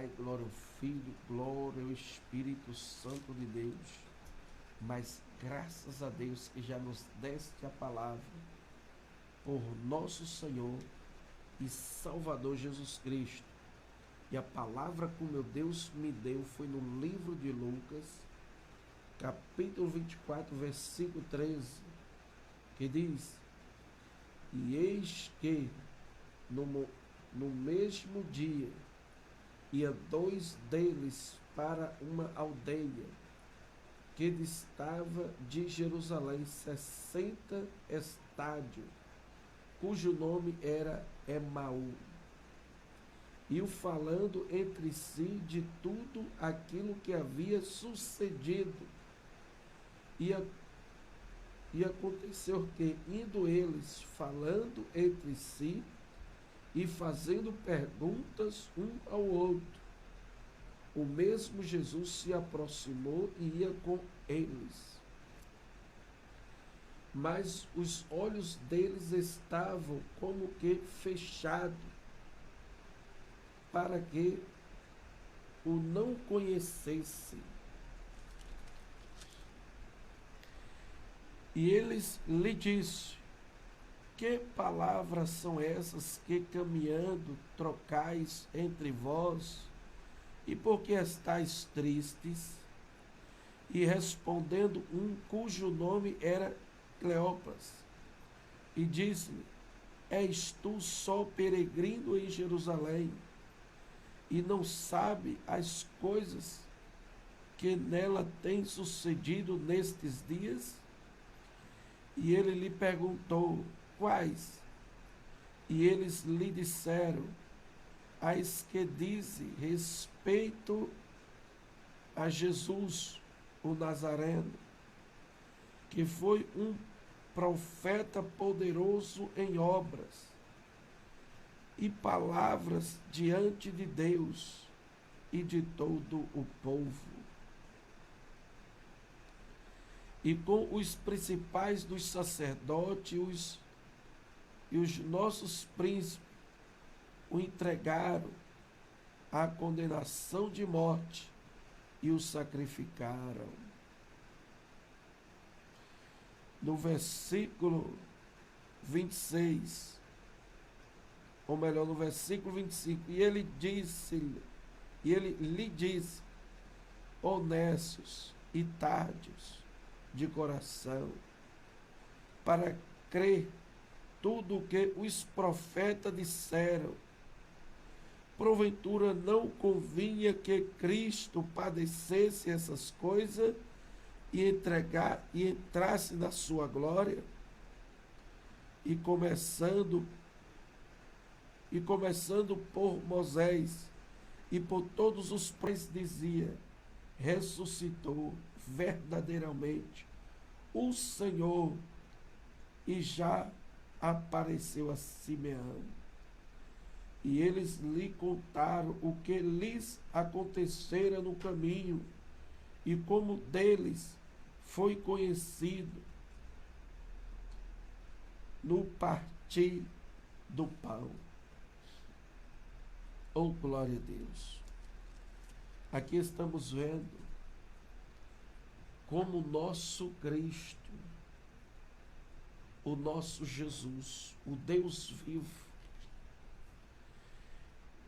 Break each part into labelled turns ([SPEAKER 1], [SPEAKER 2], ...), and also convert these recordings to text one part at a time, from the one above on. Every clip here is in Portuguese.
[SPEAKER 1] Pai, glória ao Filho, glória ao Espírito Santo de Deus. Mas graças a Deus que já nos deste a palavra por nosso Senhor e Salvador Jesus Cristo. E a palavra que o meu Deus me deu foi no livro de Lucas, capítulo 24, versículo 13, que diz: E eis que no mesmo dia ia dois deles para uma aldeia que distava de Jerusalém 60 estádios, cujo nome era Emaú. E o falando entre si de tudo aquilo que havia sucedido. E aconteceu que, indo eles falando entre si e fazendo perguntas um ao outro, o mesmo Jesus se aproximou e ia com eles. Mas os olhos deles estavam como que fechados, para que o não conhecessem. E eles lhe disse: Que palavras são essas que caminhando trocais entre vós? E por que estáis tristes? E respondendo um cujo nome era Cleopas, e disse-lhe: És tu só peregrino em Jerusalém, e não sabe as coisas que nela têm sucedido nestes dias? E ele lhe perguntou: Quais? E eles lhe disseram: As que dizem respeito a Jesus, o Nazareno, que foi um profeta poderoso em obras e palavras diante de Deus e de todo o povo. E com os principais dos sacerdotes e os nossos príncipes o entregaram à condenação de morte e o sacrificaram. No versículo 26, ou melhor, no versículo 25, e ele lhe disse: honestos e tardios de coração, para crer tudo o que os profetas disseram. Porventura não convinha que Cristo padecesse essas coisas e entrasse na sua glória? E começando por Moisés e por todos os profetas, dizia: ressuscitou verdadeiramente o Senhor e já apareceu a Simeão. E eles lhe contaram o que lhes acontecera no caminho e como deles foi conhecido no partir do pão. Oh, glória a Deus! Aqui estamos vendo como o nosso Cristo, o nosso Jesus, o Deus vivo,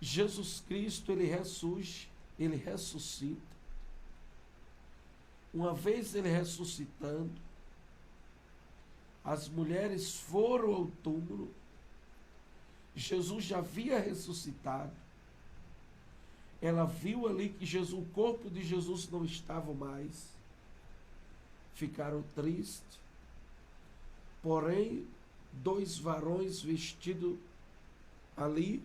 [SPEAKER 1] Jesus Cristo, ele ressuscita. Uma vez ele ressuscitando, as mulheres foram ao túmulo. Jesus já havia ressuscitado. Ela viu ali que o corpo de Jesus não estava mais. Ficaram tristes. Porém, dois varões vestidos ali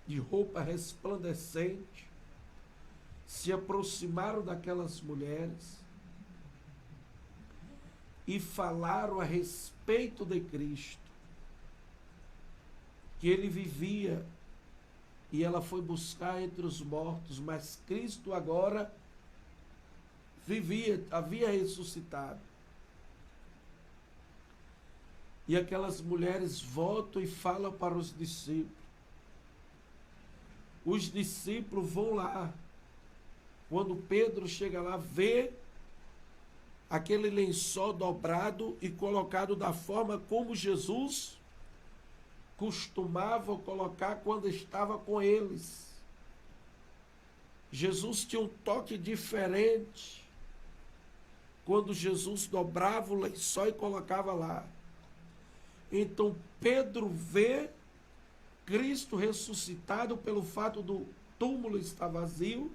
[SPEAKER 1] de roupa resplandecente se aproximaram daquelas mulheres e falaram a respeito de Cristo, que ele vivia e ela foi buscar entre os mortos, mas Cristo agora vivia, havia ressuscitado. E aquelas mulheres voltam e falam para os discípulos: os discípulos vão lá. Quando Pedro chega lá, vê aquele lençol dobrado e colocado da forma como Jesus costumava colocar quando estava com eles. Jesus tinha um toque diferente quando Jesus dobrava o lençol e colocava lá. Então Pedro vê Cristo ressuscitado pelo fato do túmulo estar vazio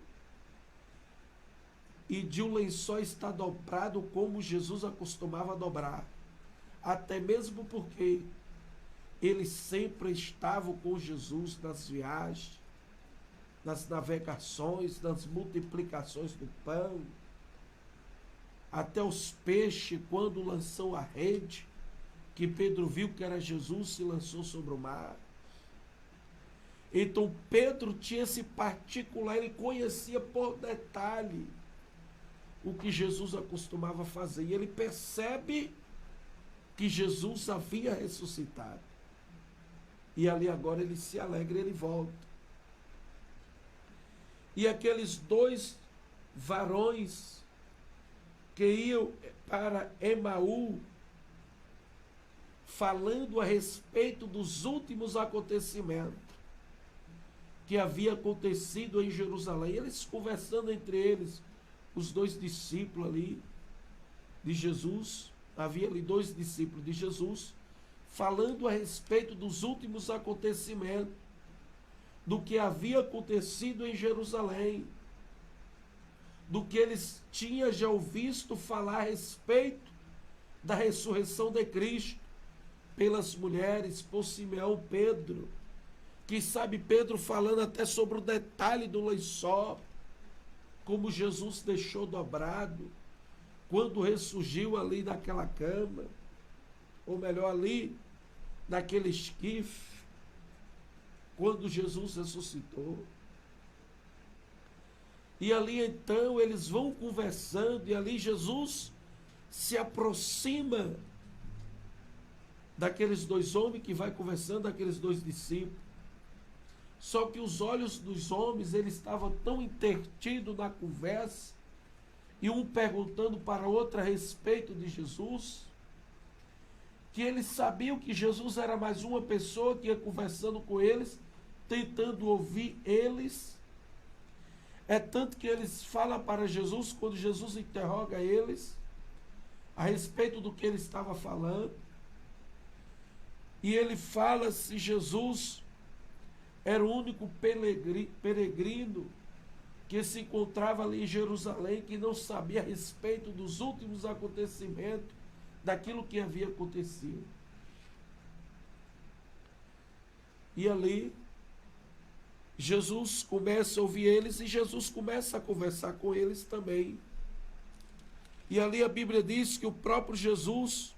[SPEAKER 1] e de um lençol estar dobrado como Jesus acostumava dobrar. Até mesmo porque eles sempre estavam com Jesus nas viagens, nas navegações, nas multiplicações do pão, até os peixes, quando lançou a rede, que Pedro viu que era Jesus, se lançou sobre o mar. Então Pedro tinha esse particular, ele conhecia por detalhe o que Jesus acostumava fazer. E ele percebe que Jesus havia ressuscitado. E ali agora ele se alegra e ele volta. E aqueles dois varões que iam para Emaú, falando a respeito dos últimos acontecimentos que havia acontecido em Jerusalém, eles conversando entre eles, os dois discípulos ali de Jesus, havia ali dois discípulos de Jesus, falando a respeito dos últimos acontecimentos, do que havia acontecido em Jerusalém, do que eles tinham já ouvido falar a respeito da ressurreição de Cristo, pelas mulheres, por Simeão, Pedro, que sabe Pedro falando até sobre o detalhe do lençol, como Jesus deixou dobrado, quando ressurgiu ali naquela cama, ou melhor, ali naquele esquife, quando Jesus ressuscitou. E ali então eles vão conversando, e ali Jesus se aproxima daqueles dois homens que vai conversando, daqueles dois discípulos. Só que os olhos dos homens, eles estavam tão intertidos na conversa, e um perguntando para o outro a respeito de Jesus, que eles sabiam que Jesus era mais uma pessoa que ia conversando com eles, tentando ouvir eles. É tanto que eles falam para Jesus, quando Jesus interroga eles a respeito do que ele estava falando, e ele fala se Jesus era o único peregrino que se encontrava ali em Jerusalém, que não sabia a respeito dos últimos acontecimentos, daquilo que havia acontecido. E ali, Jesus começa a ouvir eles, e Jesus começa a conversar com eles também. E ali a Bíblia diz que o próprio Jesus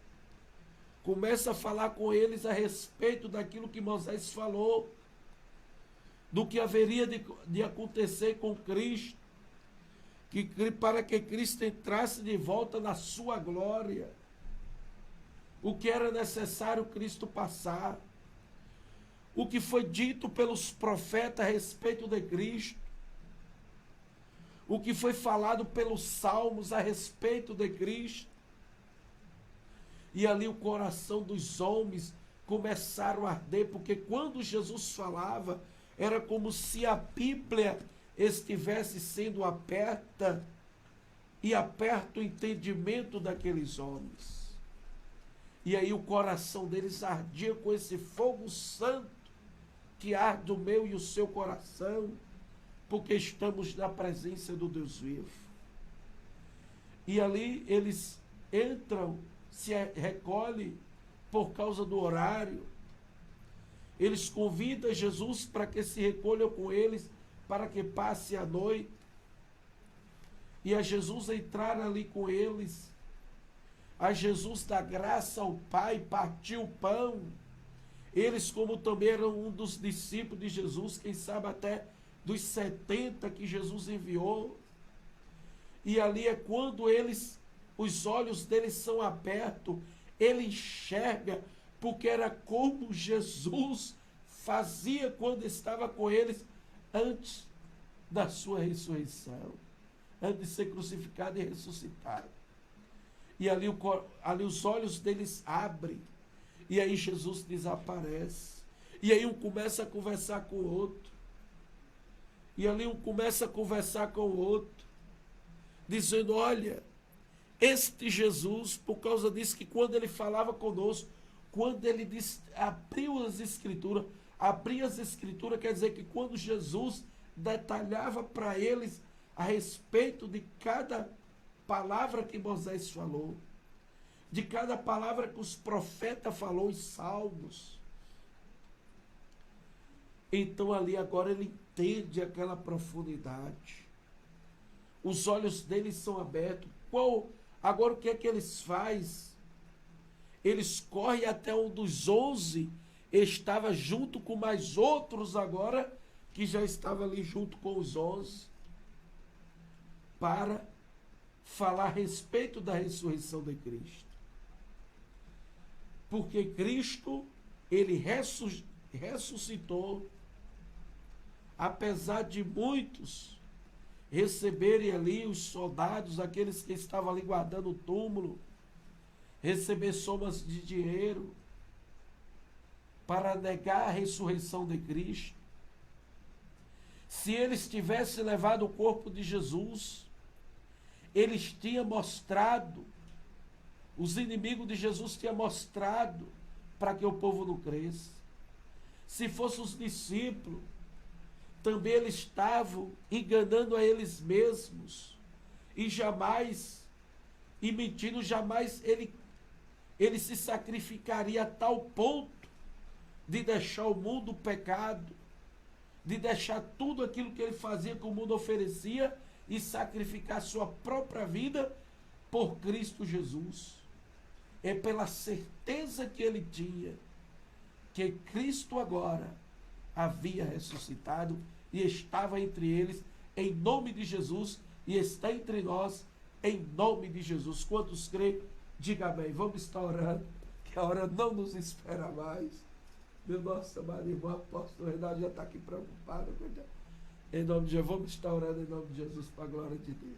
[SPEAKER 1] começa a falar com eles a respeito daquilo que Moisés falou, do que haveria de acontecer com Cristo, para que Cristo entrasse de volta na sua glória, o que era necessário Cristo passar, o que foi dito pelos profetas a respeito de Cristo, o que foi falado pelos salmos a respeito de Cristo. E ali o coração dos homens começaram a arder, porque quando Jesus falava, era como se a Bíblia estivesse sendo aberta, e aperta o entendimento daqueles homens. E aí o coração deles ardia com esse fogo santo que arde o meu e o seu coração, porque estamos na presença do Deus vivo. E ali eles entram, se recolhem por causa do horário. Eles convidam Jesus para que se recolham com eles, para que passe a noite. E a Jesus entrar ali com eles, a Jesus dar graça ao Pai, partiu o pão. Eles, como também eram um dos discípulos de Jesus, quem sabe até dos 70 que Jesus enviou. E ali é quando eles, os olhos deles são abertos, ele enxerga, porque era como Jesus fazia quando estava com eles, antes da sua ressurreição, antes de ser crucificado e ressuscitado. E ali os olhos deles abrem, e aí Jesus desaparece. E aí um começa a conversar com o outro. E ali um começa a conversar com o outro, dizendo: olha, este Jesus, por causa disso, que quando ele falava conosco, quando ele abriu as escrituras quer dizer que quando Jesus detalhava para eles a respeito de cada palavra que Moisés falou, de cada palavra que os profetas falou, os salmos, então ali agora ele entende aquela profundidade. Os olhos deles são abertos. Agora o que é que eles fazem? Eles correm até um dos 11, estava junto com mais outros agora, que já estava ali junto com os 11, para falar a respeito da ressurreição de Cristo. Porque Cristo, ele ressuscitou, apesar de muitos receberem ali, os soldados, aqueles que estavam ali guardando o túmulo, receber somas de dinheiro para negar a ressurreição de Cristo. Se eles tivessem levado o corpo de Jesus, eles tinham mostrado, os inimigos de Jesus tinham mostrado para que o povo não cresça. Se fossem os discípulos, também eles estavam enganando a eles mesmos, e mentindo, jamais ele se sacrificaria a tal ponto de deixar o mundo pecado, de deixar tudo aquilo que ele fazia, que o mundo oferecia, e sacrificar sua própria vida por Cristo Jesus. É pela certeza que ele tinha que Cristo agora havia ressuscitado e estava entre eles, em nome de Jesus, e está entre nós, em nome de Jesus. Quantos creem? Diga amém. Vamos estar orando, que a hora não nos espera mais. Meu nosso amado irmão, apóstolo Reinaldo já está aqui preocupado. Em nome de Jesus, vamos estar orando em nome de Jesus, para a glória de Deus.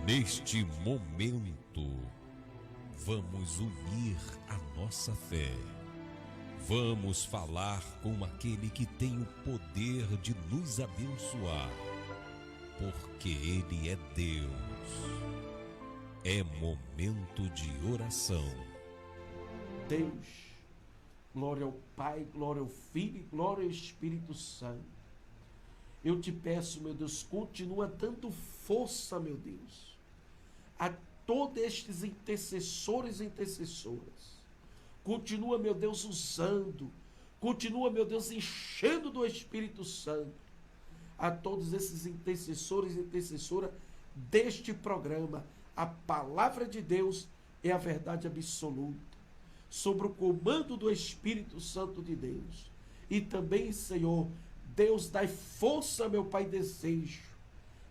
[SPEAKER 2] Neste momento, vamos unir a nossa fé. Vamos falar com aquele que tem o poder de nos abençoar, porque Ele é Deus. É momento de oração.
[SPEAKER 1] Deus, glória ao Pai, glória ao Filho e glória ao Espírito Santo. Eu te peço, meu Deus, continua dando força, meu Deus, a todos estes intercessores e intercessoras. Continua, meu Deus, usando, continua, meu Deus, enchendo do Espírito Santo a todos esses intercessores e intercessoras deste programa. A palavra de Deus é a verdade absoluta, sobre o comando do Espírito Santo de Deus. E também, Senhor, Deus, dai força, meu Pai, desejo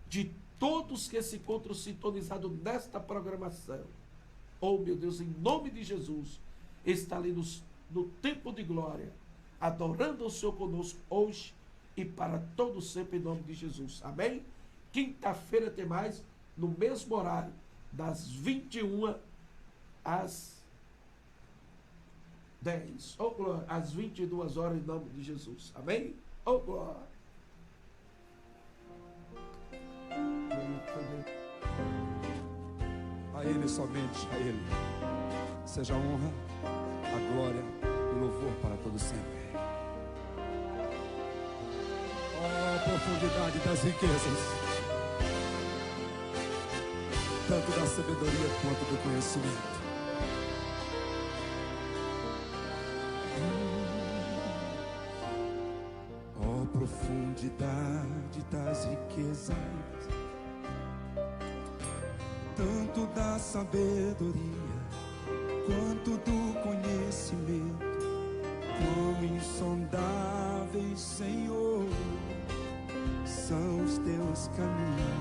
[SPEAKER 1] de todos que se encontram sintonizados nesta programação. Oh, meu Deus, em nome de Jesus, está ali no tempo de glória, adorando o Senhor conosco hoje e para todo sempre, em nome de Jesus. Amém? Quinta-feira tem mais, no mesmo horário, das 21 às 10. Oh, glória, às 22 horas, em nome de Jesus. Amém? Oh, glória.
[SPEAKER 3] A Ele, somente a Ele, seja a honra, a glória e o louvor para todo sempre. Oh, a profundidade das riquezas, tanto da sabedoria quanto do conhecimento. Oh, profundidade das riquezas, tanto da sabedoria quanto do conhecimento. Quão insondáveis, Senhor, são os teus caminhos.